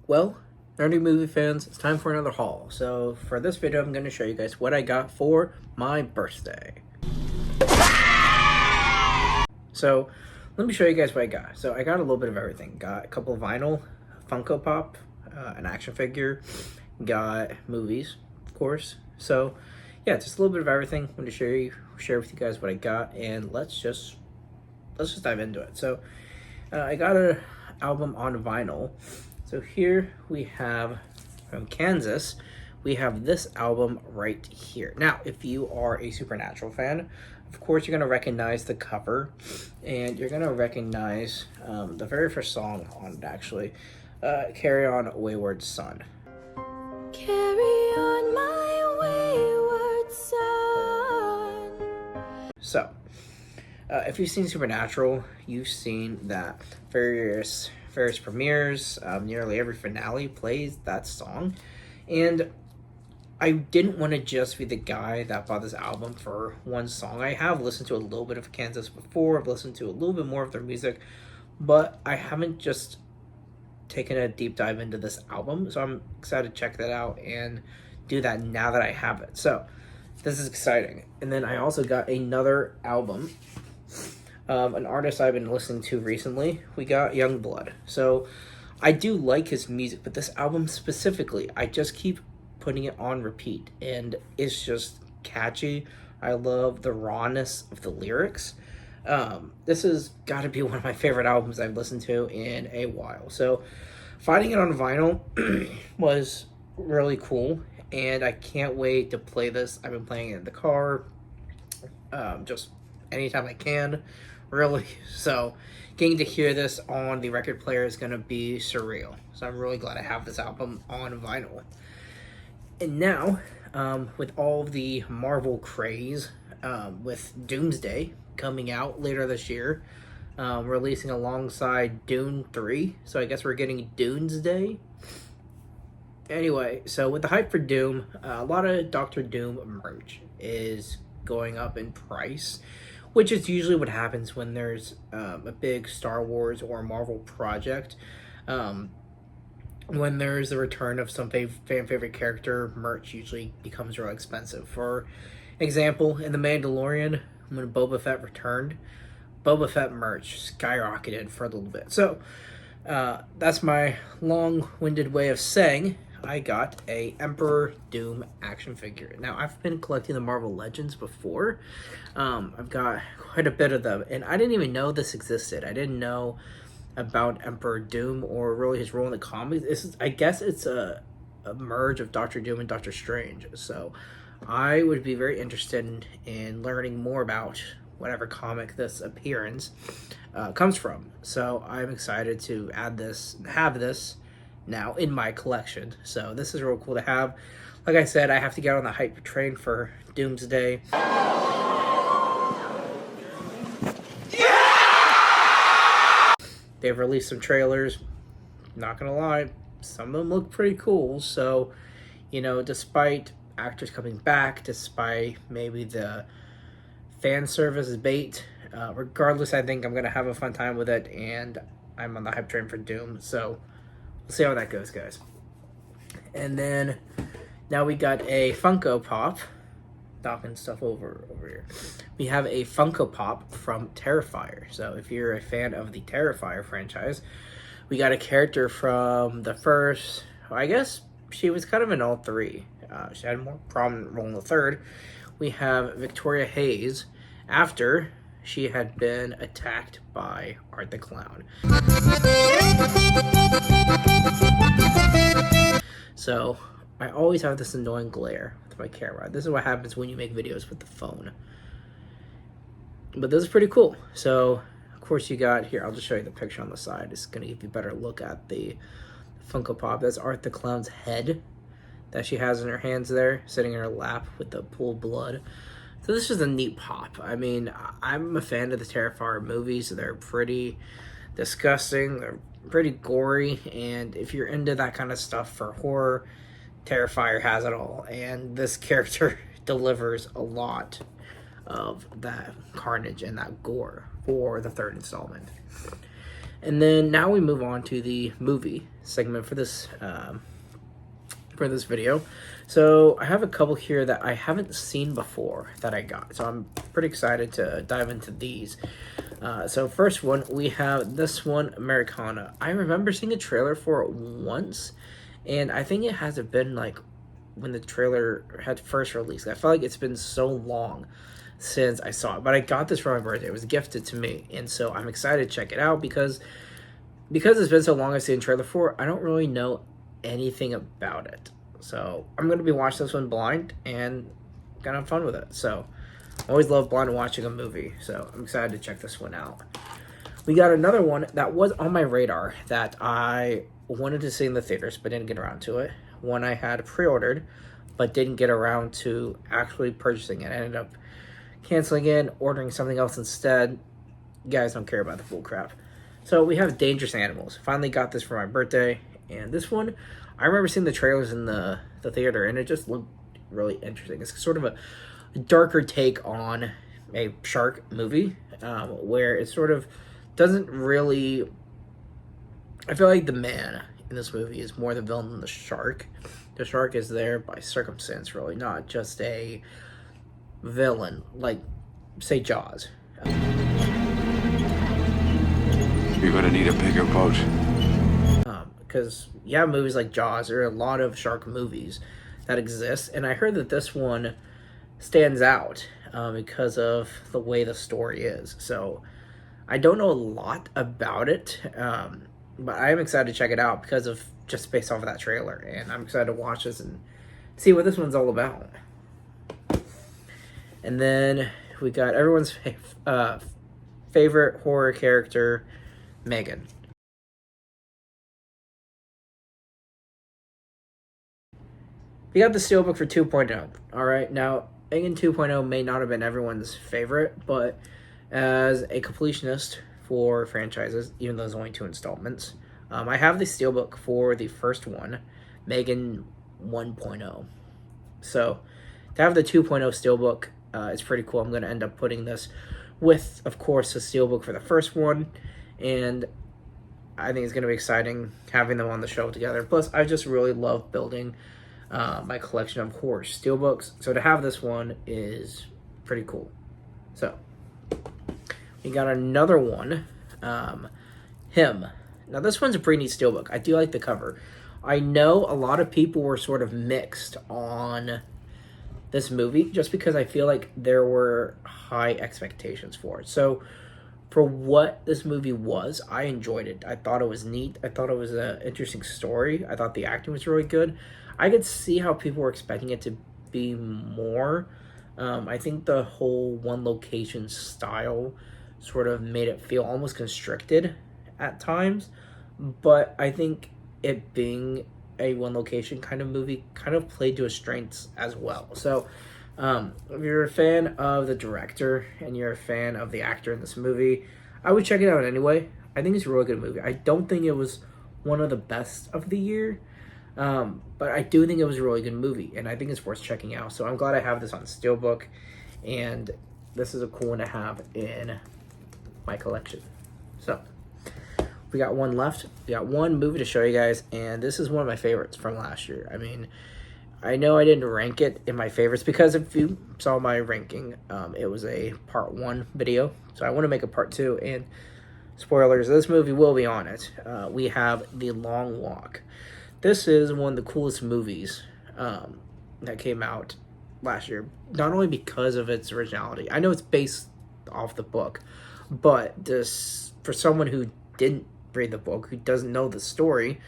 Well, nerdy movie fans, it's time for another haul. So for this video, I'm going to show you guys what I got for my birthday. So let me show you guys what I got. So I got a little bit of everything. Got a couple of vinyl, Funko Pop, an action figure, got movies, of course. So yeah, just a little bit of everything. I'm going to share with you guys what I got, and let's just dive into it. So I got an album on vinyl. So here we have from Kansas, we have this album right here. Now, if you are a Supernatural fan, of course you're gonna recognize the cover, and you're gonna recognize the very first song on it actually, Carry On Wayward Son. Carry on my wayward son. So, if you've seen Supernatural, you've seen that various premieres, nearly every finale plays that song. And I didn't want to just be the guy that bought this album for one song. I have listened to a little bit of Kansas before, I've listened to a little bit more of their music, but I haven't just taken a deep dive into this album. So I'm excited to check that out and do that now that I have it. So this is exciting. And then I also got another album, an artist I've been listening to recently. We got Yungblud. So I do like his music, but this album specifically, I just keep putting it on repeat, and it's just catchy. I love the rawness of the lyrics. This has got to be one of my favorite albums I've listened to in a while. So finding it on vinyl was really cool, and I can't wait to play this. I've been playing it in the car, just anytime I can, really. So getting to hear this on the record player is going to be surreal. So I'm really glad I have this album on vinyl. And now, with all of the Marvel craze, with Doomsday coming out later this year, releasing alongside Dune 3, so I guess we're getting Doomsday. Anyway, so with the hype for Doom, a lot of Doctor Doom merch is going up in price, which is usually what happens when there's a big Star Wars or Marvel project. When there's the return of some fan favorite character, merch usually becomes real expensive. For example, in The Mandalorian, when Boba Fett returned, Boba Fett merch skyrocketed for a little bit. So that's my long-winded way of saying I got a Emperor Doom action figure. Now, I've been collecting the Marvel Legends before. I've got quite a bit of them, and I didn't even know this existed. I didn't know about Emperor Doom or really his role in the comics. I guess it's a merge of Doctor Doom and Doctor Strange. So I would be very interested in learning more about whatever comic this appearance comes from. So I'm excited to have this now in my collection. So this is real cool to have. Like I said, I have to get on the hype train for Doomsday. They've released some trailers. Not gonna lie, some of them look pretty cool. So, you know, despite actors coming back, despite maybe the fan service bait, regardless, I think I'm gonna have a fun time with it, and I'm on the hype train for Doom. So we'll see how that goes, guys. And then now we got a Funko Pop. Knocking stuff over here. We have a Funko Pop from Terrifier. So if you're a fan of the Terrifier franchise, we got a character from the first, I guess she was kind of in all three. She had a more prominent role in the third. We have Victoria Hayes after she had been attacked by Art the Clown. So I always have this annoying glare with my camera. This is what happens when you make videos with the phone. But this is pretty cool. So, of course, you got here. I'll just show you the picture on the side. It's going to give you a better look at the Funko Pop. That's Art the Clown's head that she has in her hands there, sitting in her lap with the pool of blood. So this is a neat pop. I mean, I'm a fan of the Terrifier movies. They're pretty disgusting. They're pretty gory. And if you're into that kind of stuff for horror, Terrifier has it all, and this character delivers a lot of that carnage and that gore for the third installment. And then now we move on to the movie segment for this video. So I have a couple here that I haven't seen before that I got. So I'm pretty excited to dive into these. So first one, we have this one, Americana. I remember seeing a trailer for it once, and I think it hasn't been like when the trailer had first released. I felt like it's been so long since I saw it, but I got this for my birthday. It was gifted to me, and so I'm excited to check it out because it's been so long I've seen the trailer for it, I don't really know anything about it. So I'm going to be watching this one blind and gonna have fun with it. So I always love blind watching a movie, so I'm excited to check this one out. We got another one that was on my radar that I wanted to see in the theaters but didn't get around to it. One I had pre-ordered but didn't get around to actually purchasing it. I ended up canceling it, ordering something else instead. You guys don't care about the bull crap. So we have Dangerous Animals. Finally got this for my birthday, and this one, I remember seeing the trailers in the theater, and it just looked really interesting. It's sort of a darker take on a shark movie, where it sort of doesn't really... I feel like the man in this movie is more the villain than the shark. The shark is there by circumstance, really, not just a villain, like, say, Jaws. You're gonna need a bigger boat. Because you have movies like Jaws, there are a lot of shark movies that exist, and I heard that this one stands out because of the way the story is. So I don't know a lot about it, but I am excited to check it out because of just based off of that trailer, and I'm excited to watch this and see what this one's all about. And then we got everyone's favorite horror character, Megan. We got the Steelbook for 2.0. Alright, now, Megan 2.0 may not have been everyone's favorite, but as a completionist for franchises, even though there's only 2 installments, I have the Steelbook for the first one, Megan 1.0. So, to have the 2.0 Steelbook is pretty cool. I'm going to end up putting this with, of course, the Steelbook for the first one, and I think it's going to be exciting having them on the show together. Plus, I just really love building my collection of horror steelbooks, so to have this one is pretty cool. So we got another one, Him. Now this one's a pretty neat steelbook. I do like the cover. I know a lot of people were sort of mixed on this movie just because I feel like there were high expectations for it. So for what this movie was, I enjoyed it. I thought it was neat. I thought it was an interesting story. I thought the acting was really good. I could see how people were expecting it to be more. I think the whole one location style sort of made it feel almost constricted at times. But I think it being a one location kind of movie kind of played to his strengths as well. So if you're a fan of the director and you're a fan of the actor in this movie, I would check it out anyway. I think it's a really good movie. I don't think it was one of the best of the year, but I do think it was a really good movie, and I think it's worth checking out. So I'm glad I have this on Steelbook, and this is a cool one to have in my collection. So we got one left. We got one movie to show you guys, and this is one of my favorites from last year. I mean, I know I didn't rank it in my favorites because if you saw my ranking, it was a part 1 video. So I want to make a part 2, and spoilers, this movie will be on it. We have The Long Walk. This is one of the coolest movies that came out last year, not only because of its originality. I know it's based off the book, but this, for someone who didn't read the book, who doesn't know the story,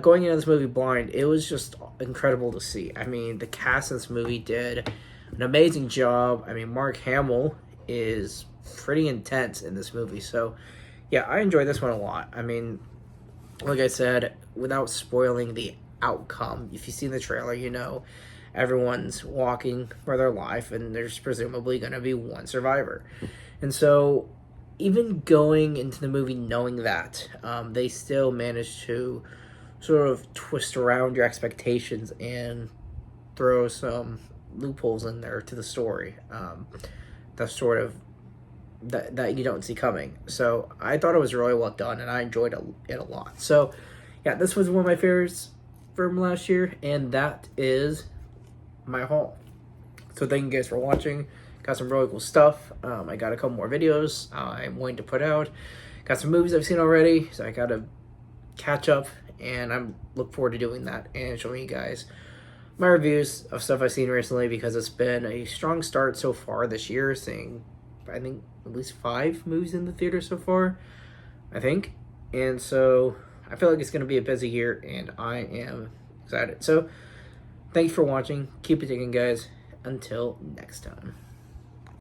going into this movie blind, it was just incredible to see. I mean, the cast in this movie did an amazing job. I mean, Mark Hamill is pretty intense in this movie. So, yeah, I enjoyed this one a lot. I mean, like I said, without spoiling the outcome, if you see the trailer, you know everyone's walking for their life, and there's presumably going to be one survivor. And so, even going into the movie knowing that, they still managed to sort of twist around your expectations and throw some loopholes in there to the story that sort of that you don't see coming. So I thought it was really well done, and I enjoyed it a lot. So yeah, this was one of my favorites from last year, and that is my haul. So thank you guys for watching. Got some really cool stuff. I got a couple more videos I'm going to put out. Got some movies I've seen already, so I gotta catch up, and I'm look forward to doing that and showing you guys my reviews of stuff I've seen recently, because it's been a strong start so far this year, seeing I think at least 5 movies in the theater so far, I think. And so I feel like it's going to be a busy year, and I am excited. So thank you for watching. Keep it digging, guys. Until next time.